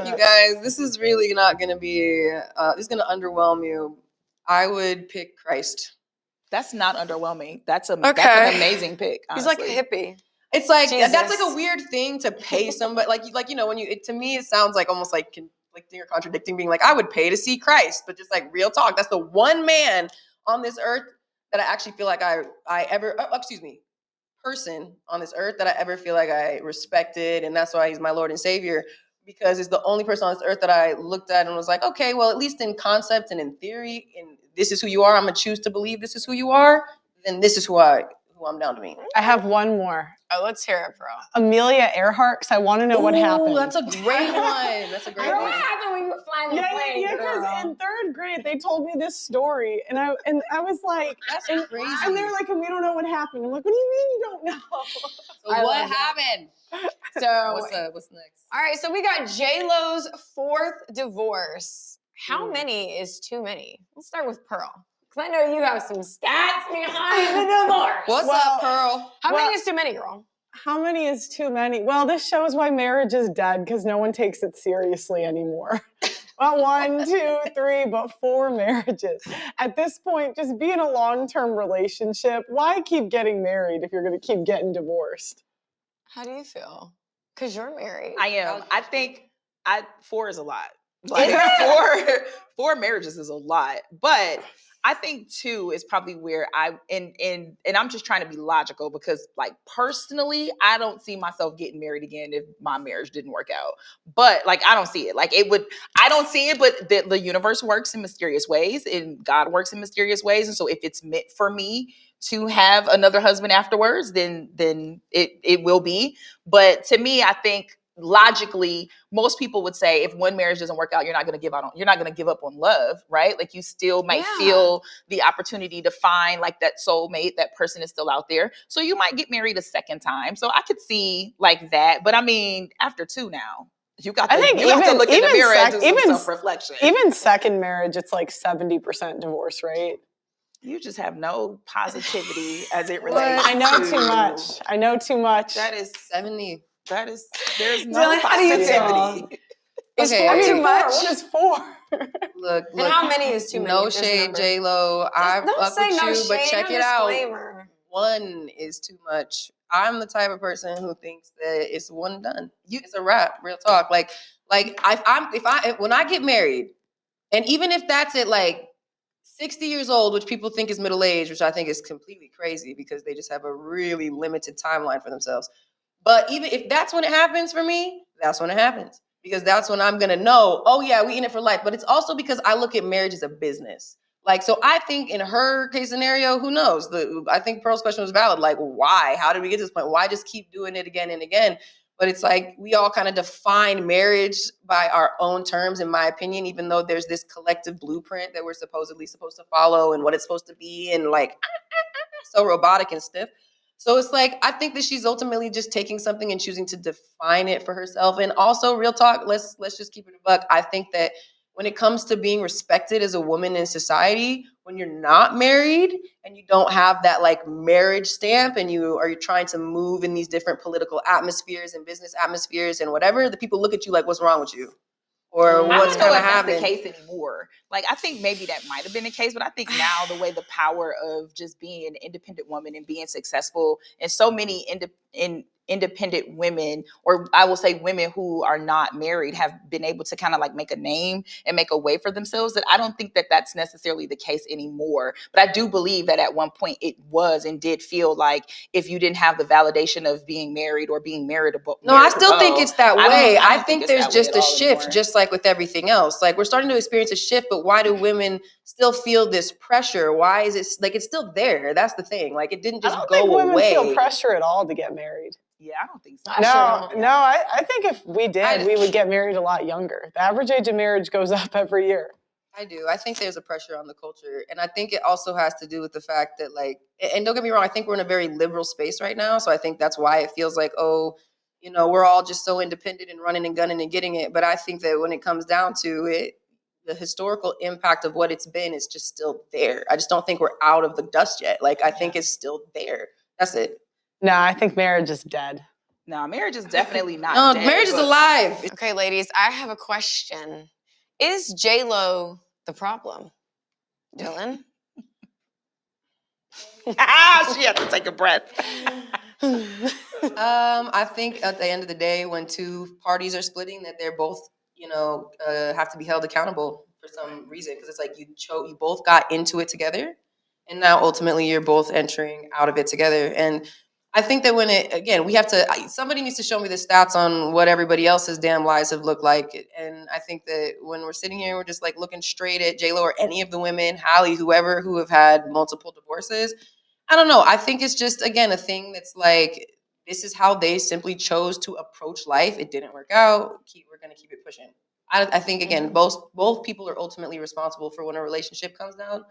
You guys, this is really not going to be, this is going to underwhelm you. I would pick Christ. That's not underwhelming. That's an amazing pick. Honestly. He's like a hippie. It's like, Jesus. that's like a weird thing to pay somebody. Like, you know, when to me, it sounds like almost like conflicting or contradicting, being like, I would pay to see Christ, but just like real talk. That's the one man on this earth that I actually feel like person on this earth that I ever feel like I respected. And that's why he's my Lord and Savior, because it's the only person on this earth that I looked at and was like, okay, well, at least in concept and in theory, and this is who you are, I'm gonna choose to believe this is who you are, then this is who I'm down to be. I have one more. Oh, let's hear it, bro. Amelia Earhart, because I want to know what happened. That's a great one. That's a great one. What happened when you were flying the plane, Yeah, because in third grade they told me this story, and I was like, that's crazy. And they were like, and we don't know what happened. I'm like, what do you mean you don't know? So what happened? So what's next? All right, so we got J-Lo's fourth divorce. How many is too many? Let's start with Pearl. Because I know you have some stats behind the divorce. What's up, Pearl? How many is too many, girl? How many is too many? Well, this shows why marriage is dead, because no one takes it seriously anymore. Well, 1, 2, 3, but 4 marriages. At this point, just be in a long-term relationship. Why keep getting married if you're going to keep getting divorced? How do you feel? Because you're married. I am. I think 4 is a lot. Like four marriages is a lot, but I think 2 is probably where and I'm just trying to be logical, because like personally, I don't see myself getting married again if my marriage didn't work out. But like, I don't see it. Like I don't see it, but the universe works in mysterious ways and God works in mysterious ways. And so if it's meant for me to have another husband afterwards, then it will be. But to me, I think logically, most people would say if one marriage doesn't work out, you're not going to give up on love, right? Like you still might feel the opportunity to find like that soulmate, that person is still out there. So you might get married a second time. So I could see like that. But I mean, after 2 now, you have to look in the mirror and do some self-reflection. Even second marriage, it's like 70% divorce rate. You just have no positivity as it relates. I know too much. That is 70. There's no positivity. Is 4 too much? What is 4? Look. And how many is too many? No shade, J-Lo. I'm up with you, but check it out. 1 is too much. I'm the type of person who thinks that it's one and done. It's a wrap. Real talk. Like when I get married, and even if that's at like 60 years old, which people think is middle age, which I think is completely crazy because they just have a really limited timeline for themselves. But even if that's when it happens for me, that's when it happens. Because that's when I'm going to know, oh yeah, we in it for life. But it's also because I look at marriage as a business. Like, so I think in her case scenario, who knows? I think Pearl's question was valid. Like, why? How did we get to this point? Why just keep doing it again and again? But it's like we all kind of define marriage by our own terms, in my opinion, even though there's this collective blueprint that we're supposedly supposed to follow and what it's supposed to be, and like so robotic and stiff. So it's like, I think that she's ultimately just taking something and choosing to define it for herself. And also, real talk, let's just keep it a buck. I think that when it comes to being respected as a woman in society, when you're not married and you don't have that like marriage stamp, and you're trying to move in these different political atmospheres and business atmospheres and whatever, the people look at you like, what's wrong with you? Or what's going to happen? That's the case anymore. Like, I think maybe that might have been the case, but I think now the way the power of just being an independent woman and being successful, and so many independent women, or I will say women who are not married, have been able to kind of like make a name and make a way for themselves, that I don't think that that's necessarily the case anymore. But I do believe that at one point it was and did feel like if you didn't have the validation of being married or being marriageable. No, I still think it's that way. I think there's just a shift, anymore. Just like with everything else. Like, we're starting to experience a shift, but why do women still feel this pressure? Why is it like it's still there? That's the thing. Like, it didn't just go away. I don't think women feel pressure at all to get married. Yeah, I don't think so. I think if we did, we would get married a lot younger. The average age of marriage goes up every year. I do. I think there's a pressure on the culture. And I think it also has to do with the fact that, like, and don't get me wrong, I think we're in a very liberal space right now. So I think that's why it feels like, oh, you know, we're all just so independent and running and gunning and getting it. But I think that when it comes down to it, the historical impact of what it's been is just still there. I just don't think we're out of the dust yet. Like, I think it's still there. That's it. No, I think marriage is dead. No, marriage is definitely not No, dead. marriage is alive. Okay, ladies, I have a question. Is J-Lo the problem? Dylan? She had to take a breath. I think at the end of the day, when two parties are splitting, that they're both, have to be held accountable for some reason. Because it's like you both got into it together, and now ultimately you're both entering out of it together. And I think that somebody needs to show me the stats on what everybody else's damn lives have looked like. And I think that when we're sitting here, we're just like looking straight at J-Lo or any of the women, Halle, whoever, who have had multiple divorces. I don't know. I think it's just, again, a thing that's like, this is how they simply chose to approach life. It didn't work out. We're going to keep it pushing. I think, again, both people are ultimately responsible for when a relationship comes down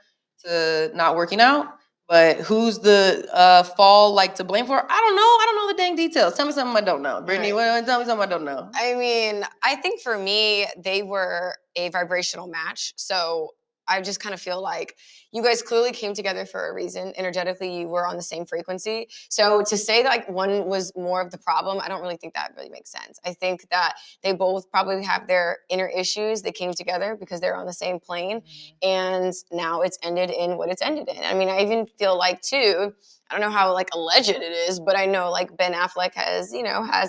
to not working out. But who's the fall to blame for? I don't know. I don't know the dang details. Tell me something I don't know. Brittany, tell me something I don't know. I mean, I think for me, they were a vibrational match. So I just kind of feel like you guys clearly came together for a reason. Energetically, you were on the same frequency. So to say that one was more of the problem, I don't really think that really makes sense. I think that they both probably have their inner issues. They came together because they're on the same plane. And now it's ended in what it's ended in. I mean, I even feel like, too, I don't know how alleged it is, but I know Ben Affleck has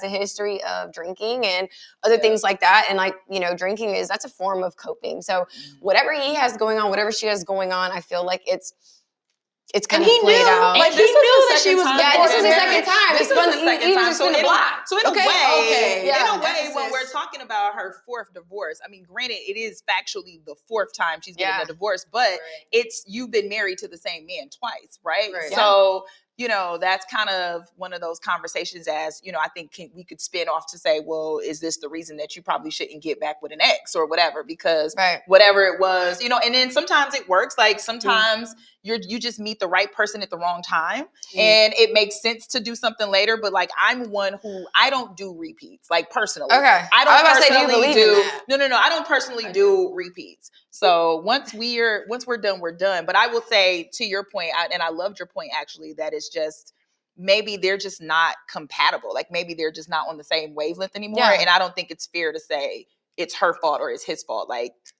a history of drinking and other things like that. And drinking that's a form of coping. So whatever he has going on, whatever she has going on, I feel like it's kind of played out. Like, he knew that she was. Yeah, this is the second time. This is the second time. So in a way, when we're talking about her fourth divorce, I mean, granted, it is factually the fourth time she's getting a divorce, but you've been married to the same man twice, right? So that's kind of one of those conversations as, I think we could spin off to say, well, is this the reason that you probably shouldn't get back with an ex or whatever? Because whatever it was, and then sometimes it works. Like sometimes you just meet the right person at the wrong time and it makes sense to do something later. But I'm one who I don't do repeats, personally. Okay. I don't personally do. No. I don't personally do repeats. So once we're done, we're done. But I will say, to your point, and I loved your point actually, that it's just maybe they're just not compatible. Maybe they're just not on the same wavelength anymore. Yeah. And I don't think it's fair to say it's her fault or it's his fault.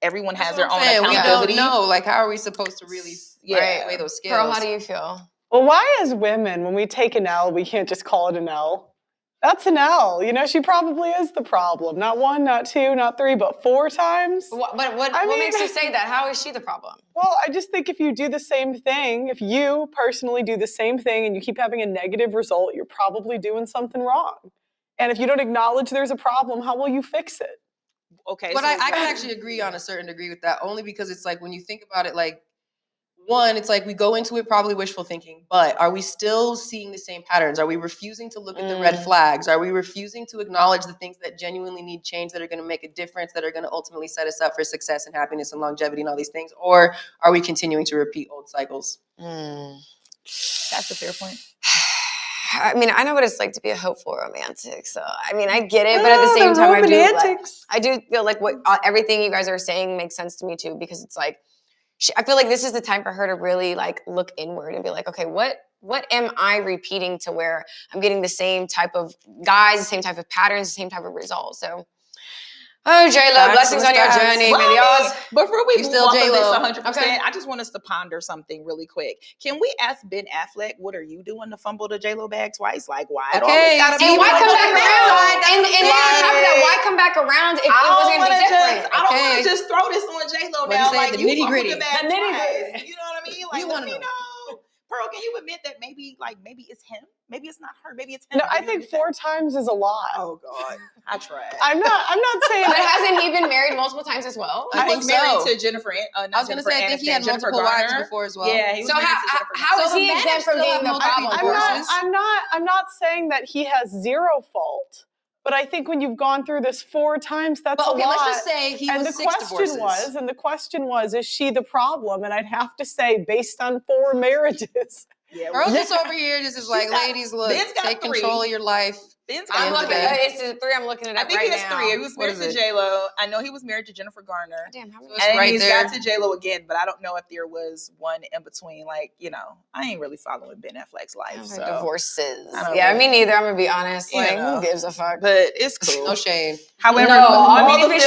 Everyone has their own accountability. We don't know. How are we supposed to really weigh those scales? Pearl, how do you feel? Well, why as women, when we take an L, we can't just call it an L? That's an L. She probably is the problem. Not one, not two, not three, but 4 times. What makes you say that? How is she the problem? Well, I just think if you do the same thing, if you personally do the same thing and you keep having a negative result, you're probably doing something wrong. And if you don't acknowledge there's a problem, how will you fix it? Okay. But I can actually agree on a certain degree with that, only because it's when you think about it, one, it's we go into it probably wishful thinking, but are we still seeing the same patterns? Are we refusing to look at the red flags? Are we refusing to acknowledge the things that genuinely need change, that are going to make a difference, that are going to ultimately set us up for success and happiness and longevity and all these things? Or are we continuing to repeat old cycles? That's a fair point. I mean, I know what it's like to be a hopeful romantic. So, I mean, I get it, but at the same time, I do feel like everything you guys are saying makes sense to me too, because it's I feel like this is the time for her to really look inward and be like, okay, what am I repeating to where I'm getting the same type of guys, the same type of patterns, the same type of results? So, J-Lo, blessings on your journey. Before we move off of this 100%, okay. I just want us to ponder something really quick. Can we ask Ben Affleck, what are you doing to fumble the J-Lo bag twice? Why? Okay. And why come back around? And on top of that, why come back around if it wasn't going to be different? I don't want to just throw this on J-Lo now. The nitty-gritty. You know what I mean? Let me know. Pearl, can you admit that maybe it's him? Maybe it's not her. Maybe it's him. No, I think 4 times is a lot. Oh God, I tried. I'm not saying. But hasn't he been married multiple times as well? I think married to Jennifer. I was going to say I think he had multiple wives before as well. Yeah. So how is he exempt from being the problem? I'm not saying that he has 0 fault. But I think when you've gone through this 4 times, that's a lot. Let's just say he was 6 divorces. And the question was, is she the problem? And I'd have to say, based on 4 marriages, Yeah, Girl just over here just is like, ladies, look, take control of your life. I'm looking at it. It's 3. I'm looking it up right now. I think he has 3. He was married to J-Lo. I know he was married to Jennifer Garner. Damn, how many? And then he's got to J-Lo again, but I don't know if there was one in between. Like, you know, I ain't really following Ben Affleck's life. So divorces. Yeah, me neither. I'm gonna be honest. Like, who gives a fuck? But it's cool. No shade. However, no, I mean, all if of them